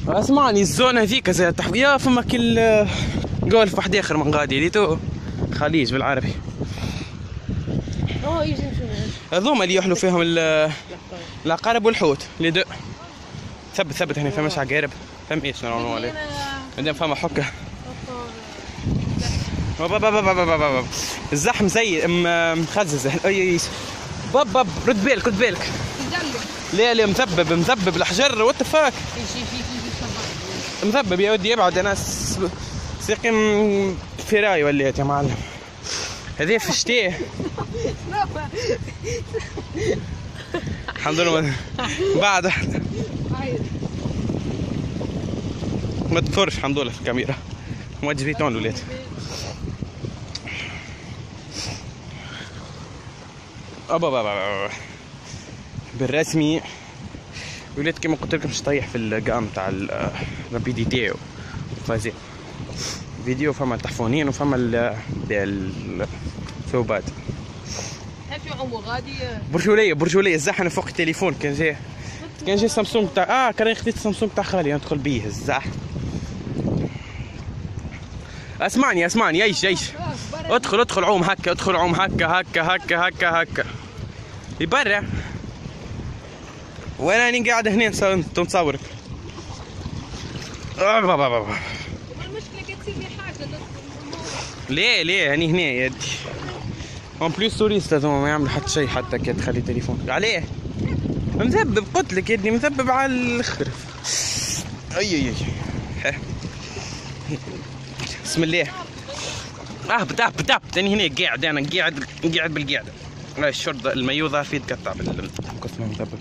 اسمعني الزون هذيك زي يا فما كل جولف واحد اخر من غادي ليتو خليج بالعربي. يجي هذوما اللي يحلوا فيهم العقارب والحوت اللي دو. ثبت هنا فماش عقارب فم ايش نورمال عليه بعدين فما حكه. الزحم زي مخزز. اي باب رد بالك لا مثبب الحجر وات فاك مثبب يا ودي ابعد. انا ساقم فراي وليت يا معلم. هذه في الشتاء الحمد لله بعد ما تفرش الحمد لله في الكاميرا موجه فيتون وليت. ابا بالرسمي وليت كما قلت لكم مش طايح في القام تاع الرابيديتي فازي فيديو. فما التحفونين وفما الثوبات. في عمو غادي برجوليه الزحن فوق التليفون. كان جاي سامسونج تاع كان خديت سامسونج تاع خالي ندخل بيه الزحن. اسمعني ايش ادخل عوم هكا هكا يبرع. وانا راني قاعد هنا نصورك. المشكله كتصير لي حاجه ليه هاني هنا يا يدي. اون بليس توريست هذوما ما يعملوا حتى شيء حتى كي تخلي تليفونك عليه مثبب. قلت لك يدي مثبب على الاخر. اي بسم الله. اهبط انا هنا قاعد. انا قاعد بالقعده. الشرطه المايو ظهر فيه تقطع بالقسم مثبب.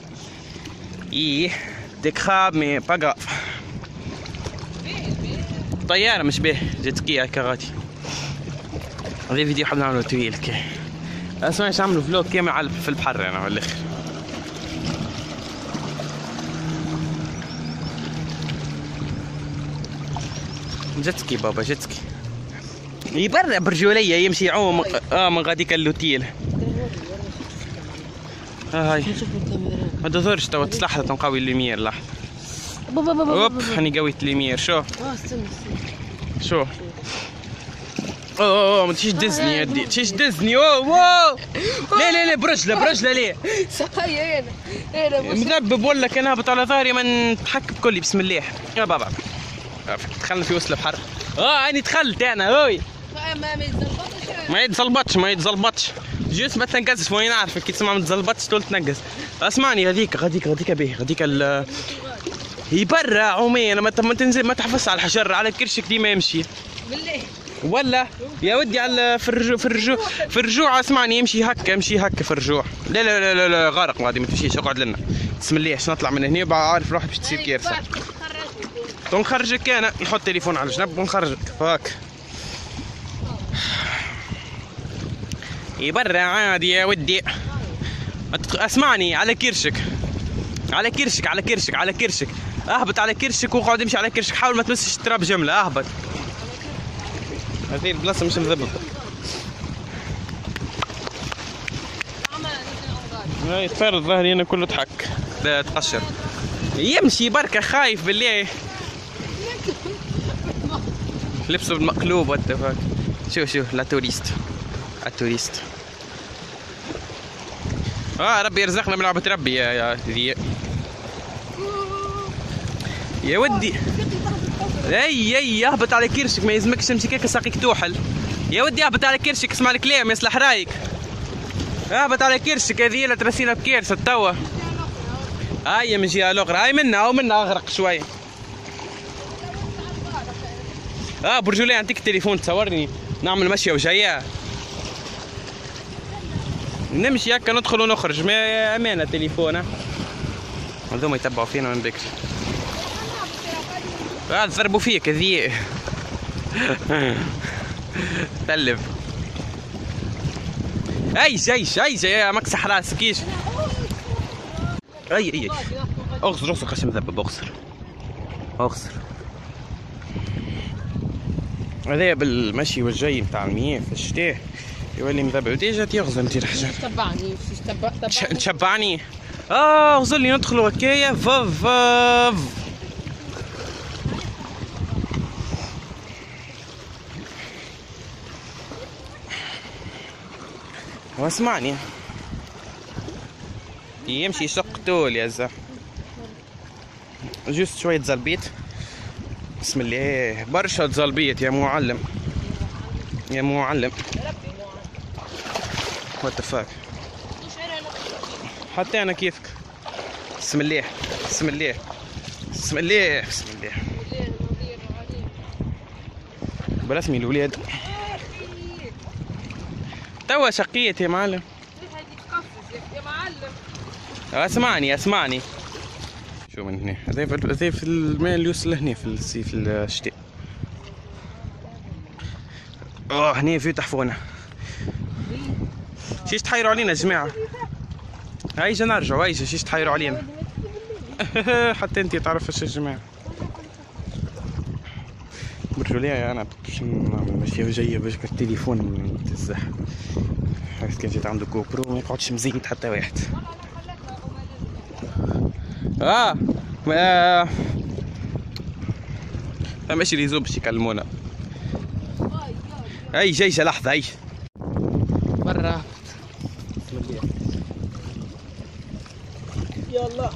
ديك خاب مي باغاف طياره مش بيه جيت هكا غادي. هذا فيديو حاب نعملو طويل كي اسمعش نعملو فلوق كامل في البحر انا والاخر. جتسكي بابا جتسكي يبرع برجوليه يمشي يعوم من غاديك اللوتيل. هاي ما تدورش توا لحظه نقوي الليمير لحظه. اوب هاني قويت الليمير. شو اوه ما تجيش دزني يدي تجيش دزني. اوه لا برجله ليه سقايه هنا مذبب ولا كان هابط على ظهري ما نتحكم بكلي. بسم الله يا بابا دخلنا في وسط البحر. اني دخلت انا هوي ما يتزلبطش جوست ما تنقزش. وين نعرفك كي تسمع ما تزلبطش تقول تنقز. اسمعني غاديك به غاديك يبرع عمي. انا ما تنزل ما تحفظ على الحجر على كرشك ديما يمشي بالله ولا يا ودي على في الرجوع. اسمعني يمشي هكا في الرجوع. لا غارق غادي ما تمشيش. اقعد لنا بسم الله باش نطلع من هنا عارف روحي باش تصير كارثه. نخرجك انا نحط تليفون على جنب ونخرجك فاك. يبرع عادي يا ودي. اسمعني على كرشك اهبط على كرشك واقعد امشي على كرشك. حاول ما تمسش التراب جمله. اهبط هذه البلاصه مش مضبطه. هاي تفرد ظهري انا كله تحك لا تقشر. يمشي بركه خايف بالله لبسه بالمقلوب واتفاك. شوف لا توريست التوريست. ربي يرزقنا بلعبة ربي يا ذي يا ودي. اي اهبط على كرشك ما يلزمكش تمشي كيك ساقيك توحل يا ودي. اهبط على كرشك اسمع الكلام يصلح رايك. اهبط على كرشك هذه لا ترسينا بكارثه توا. هاي من جهه الاخرى. هاي منا اغرق شوي. برجولي عندك التليفون تصورني نعمل مشيه وجايه. نمشي هكا ندخل ونخرج ما امانه تليفون. هذوما يتبعوا فينا من بكري. ضربوا فيك ذي تلف. ايش يا مكسح راسك ايش. اي اغسر قش مذبب اغسر. هذايا بالمشي والجاي نتاع المياه في الشتاء يولي مذبب. ديجا تيغزل انتي الحجر. تشبعني غزلني ندخلوا هكايا فاف واسمعني يمشي يشق طول يا زلمة. جوست شوية زلبيت. بسم الله برشا زلبيت يا معلم يا معلم. وات ذا فاك. حتى انا كيفك. بسم الله بسم الله بسم الله بسم الله. برسمي الولاد توا شقيت يا معلم. يا معلم اسمعني اسمعني شو من هنا زي في الماء اللي يوصل هنا في الصيف الشتاء. هنا في تحفونه. شيش تحيروا علينا يا جماعه. هيجا نرجعوا هيجا شيش تحيروا علينا. حتى انت تعرف ايش يا جماعه. برجولية انا باش نعمل ماشيه جايه باش التليفون يتزح. حيث كان جيت عنده جو برو ما يقعدش مزيد حتى واحد. ماشي ريزو باش يكلمونا. اي جايشه لحظه اي برا. بسم الله يلا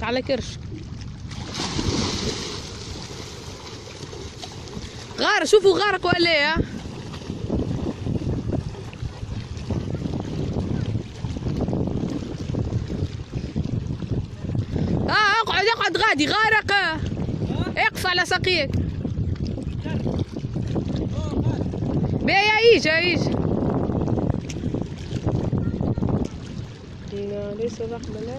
على كرش غار. شوفوا غارق ولا ايه. اقعد غادي غارق. اقف على ساقيك. بيا يجي لا ليس رحمة لا.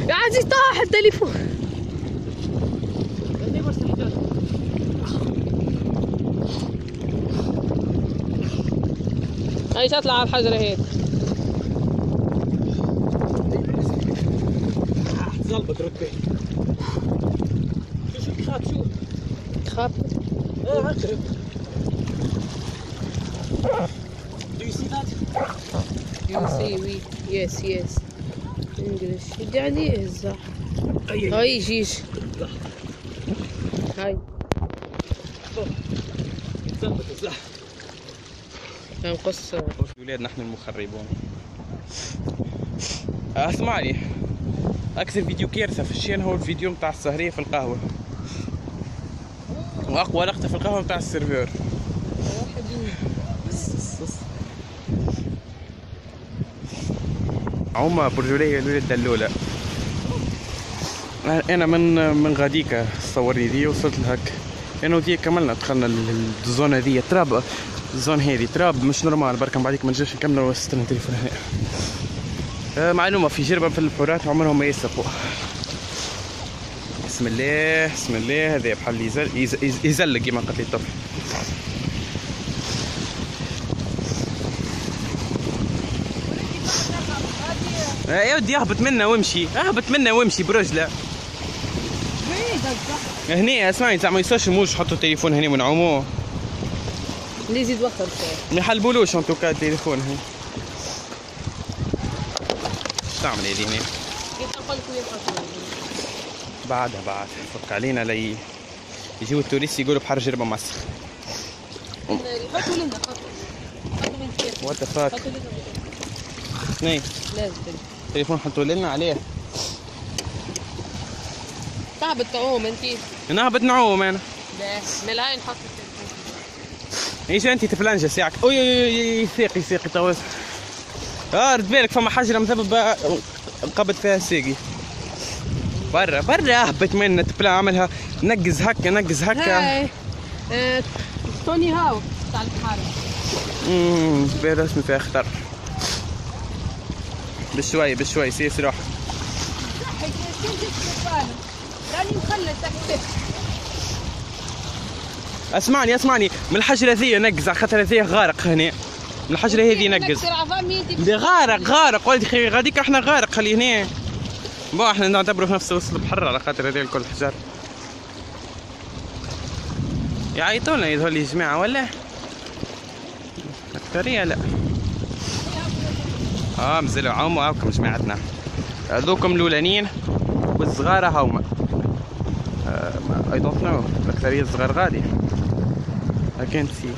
يا عزيز طاح التليفون. هاي تطلع على الحجرة هيك. زلبط ركبي. شو تخاف شو؟ تخاف؟ اقرب. Do you see that? You see we yes yes English. يدي عليه الزح. هاي جيش. هاي. زلبط الزح. نقص. الولاد نحن المخربون. اسمعني اكثر فيديو كارثه في الشين هو الفيديو متاع السهريه في القهوه. واقوى لقطه في القهوه متاع السيرفور. هما برجوليه الولاد دلوله. انا من غاديكا صورني ذي وصلت لهك. انا وذي كملنا دخلنا الزون هذيا تراب. الزون هذي تراب مش نورمال. بركة بعديك ما نجيش نكمل وسطنا التليفون هنا. معلومة في جربة في البحورات عمرهم ما يسقوا. بسم الله بسم الله. هذا بحال يزلق كيما قلت لي الطفل. يا ودي اهبط منا وامشي. اهبط منا وامشي برجله. هني اسمعي زعما يصيرش يموش يحطوا التليفون هني ونعوموه. اللي يزيد وقت ما يحلبولوش ان توكا التليفون هنا. ايش تعمل هذي هنا؟ بعدها بعد فك علينا لي يجيو التوريست يقولوا بحر جربة مسخ. حطوا لنا حطوا من كيف. وات ذا فاك. حطوا لنا. اثنين. لازم التليفون حطوا لنا عليه. تهبط تعوم انتي. نهبط نعوم انا. لا من هاي نحط التليفون. ايش انت تفلنجه ساعك. اوي ثقي تو. رد بالك فما حجره مثببه قبض فيها الساقي. برا اهبط منا تبلا عملها نقز هكا. هاي توني هاو تاع البحر. بير اسمي فيها خطر. بشوي سيس روح. راني مخلصك. اسمعني من الحجره ذي نقز على خاطر ذي غارق هنا. من الحجره هذه نقز. غارق ولدي غاديك احنا غارق خلي هنا. احنا نعتبروا في نفس وسط البحر على خاطر هذول الكل حجر. يعيطوا لنا يظهر لي جماعه ولا اكثريه لا. مازالوا عوموا هاكم جماعتنا. هذوكم الاولانيين والصغار هاهما. اي دونت نو الاكثريه الصغار غادي. كانت سي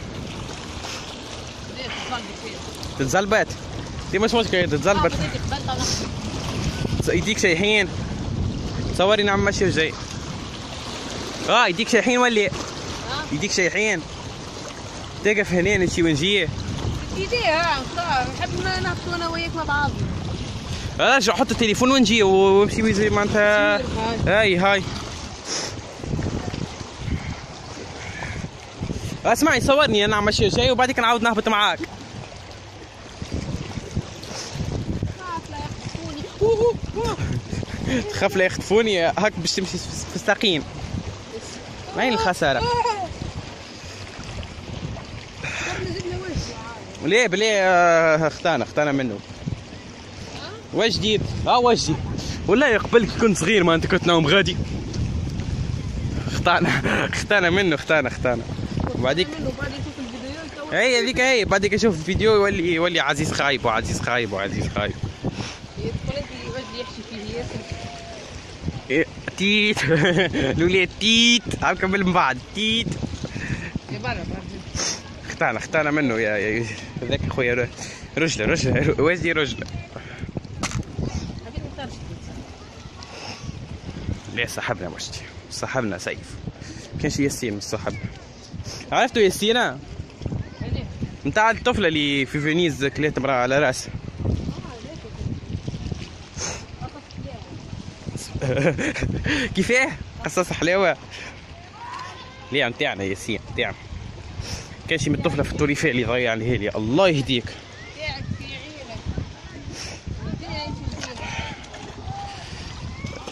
تتزلبت دي مش مشكله تتزلبت. يديك شايحين تصوري نعم ماشي وجاي. يديك شايحين ولا يديك شايحين تقف هنا نمشي ونجيه. ايديها نحب نهبطوا انا وياك مع بعضنا. ارجع حط التليفون ونجي وامشي زي ما انت. هاي اسمعي صورني انا عم ماشي جاي وبعدين نعاود نهبط معاك. تخاف لا يخطفوني هاك باش تمشي في الساقين. وين الخساره؟ ليه بلي اختانا منه. واش جديد؟ واش جديد؟ والله قبل كنت صغير ما انت كنت نوم غادي. اختانا منه اختانا. وبعديك هي هذيك هي بعديك اشوف الفيديو يولي عزيز خايب وعزيز خايب. يدخل يحكي فيه ياسر. تيت الولاد تيت هاكم من بعد تيت. اختانا منه يا هذاك خويا رجله وازي رجله. ليه صاحبنا مشتي صاحبنا سيف كان شي ياسين مش صاحبنا. عرفتوا ياسينا نتاع الطفله اللي في فينيز كليت امراه على راسها. كيفاه قصص حلاوه. ليه نتاعنا ياسين نتاعنا. كان شي من الطفله في التوريفاء اللي ضيع عليه لي الله يهديك.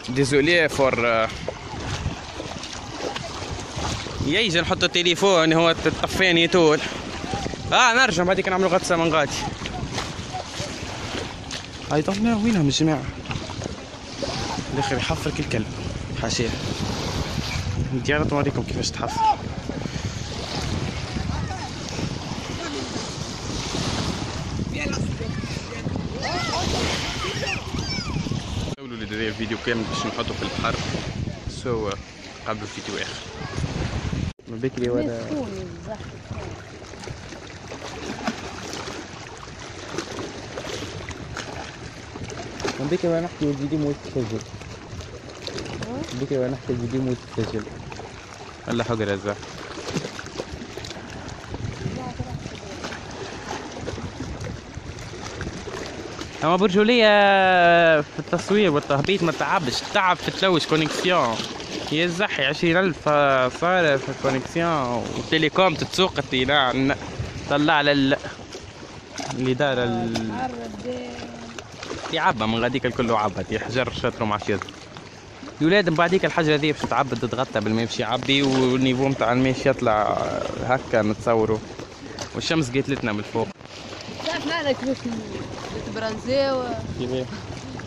ديزولي فور يجي نحط التليفون هو طفاني طول. نرجع بعديك نعملوا غطسه من غادي. اي دونت نو وينهم الجماعه. الاخر يحفرك الكلب حاشيه. ديارة نوريكم كيفاش تحفر. حاولوا لي دير الفيديو كامل باش نحطه في البحر قبل فيديو اخر. ما بكري ولا من بكري وانا نحكي الفيديو مو يتسجل. بكري وانا نحكي الفيديو مو يتسجل. الله حقر الزعف. اما برجولية في التصوير والتهبيط ما تعبش تعب في تلوش كونيكسيون. يا زحي 20,000 صار في الكونيكسيون والتليكوم تتسوق طلع على اللي دار يعبى من غاديك الكل عبد يحجر شطره مع شيء. الولاد من بعديك الحجره ذي باش تعبد تتغطى بالماء باش يعبي والنيفو نتاع الماء يطلع هكا نتصوروا والشمس قتلتنا من الفوق. تعرف كيفاش نتبرنزيو. كيفاه؟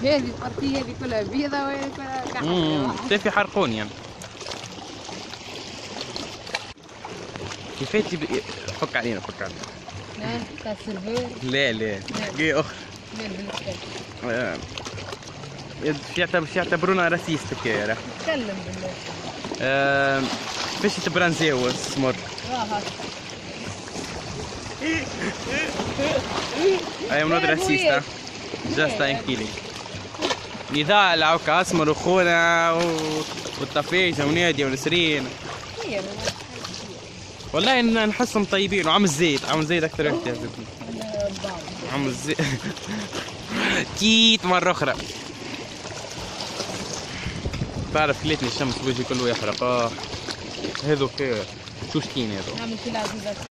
هذه البارتيه هذه كلها بيضة وهذه كلها كحل. كيف يحرقون يعني. كيفاه فك علينا. لا تاع السيرفور. لا حكاية أخرى. يعتبرونا راسيست هكايا راه. تكلم بالله. كيفاش يتبرنزيو السمر. I am not racist. Just I'm kidding. لذا العوك اسمر وخونا والطفيشة ونادية ونسرين. والله نحسهم طيبين وعم الزيد اكثر واحد يعجبني. عم الزيد تيت مرة أخرى. تعرف كليتني الشمس وجهي كله يحرق. هذو خير شو شتين هذو.